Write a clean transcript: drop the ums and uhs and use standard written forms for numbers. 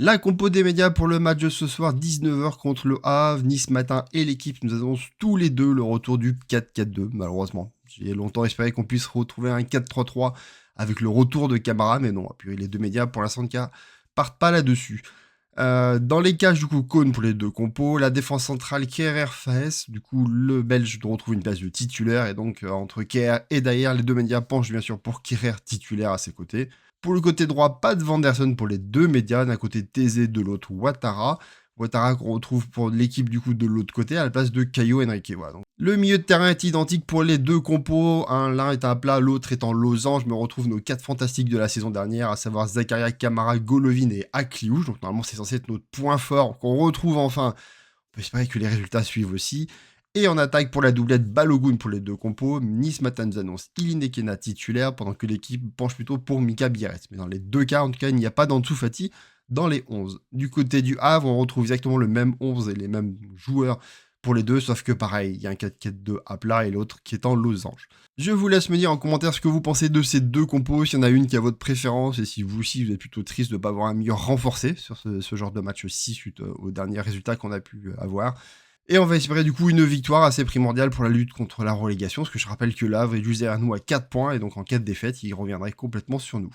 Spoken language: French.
La compo des médias pour le match de ce soir, 19 h contre le Havre. Nice Matin et l'équipe nous annoncent tous les deux le retour du 4-4-2, malheureusement. J'ai longtemps espéré qu'on puisse retrouver un 4-3-3 avec le retour de Camara, mais non, puis les deux médias, pour l'instant, partent pas là-dessus. Dans les cages, du coup, Cône pour les deux compos. La défense centrale, Kerrer Faes. Du coup, le Belge retrouve une place de titulaire. Et donc, entre Kerrer et Dayer, les deux médias penchent bien sûr pour Kerrer titulaire à ses côtés. Pour le côté droit, pas de Vanderson pour les deux médias. D'un côté, Thésée, de l'autre, Ouattara. Ouattara qu'on retrouve pour l'équipe du coup de l'autre côté à la place de Caio Henrique. Voilà, donc. Le milieu de terrain est identique pour les deux compos. L'un est un plat, l'autre est en losange. Je me retrouve nos 4 fantastiques de la saison dernière, à savoir Zakaria, Kamara, Golovin et Akliouche. Donc normalement c'est censé être notre point fort qu'on retrouve enfin. On peut espérer que les résultats suivent aussi. Et en attaque pour la doublette Balogun pour les deux compos, Nice Matin nous annonce Iline Kena titulaire pendant que l'équipe penche plutôt pour Mika Bierès. Mais dans les deux cas, en tout cas, il n'y a pas d'Ansu Fati dans les 11. Du côté du Havre, on retrouve exactement le même 11 et les mêmes joueurs pour les deux, sauf que pareil, il y a un 4-4-2 à plat et l'autre qui est en losange. Je vous laisse me dire en commentaire ce que vous pensez de ces deux compos, s'il y en a une qui a votre préférence et si vous aussi vous êtes plutôt triste de ne pas avoir un milieu renforcé sur ce genre de match-ci suite aux derniers résultats qu'on a pu avoir. Et on va espérer du coup une victoire assez primordiale pour la lutte contre la relégation, parce que je rappelle que l'Havre est juste derrière nous à 4 points, et donc en cas de défaite, il reviendrait complètement sur nous.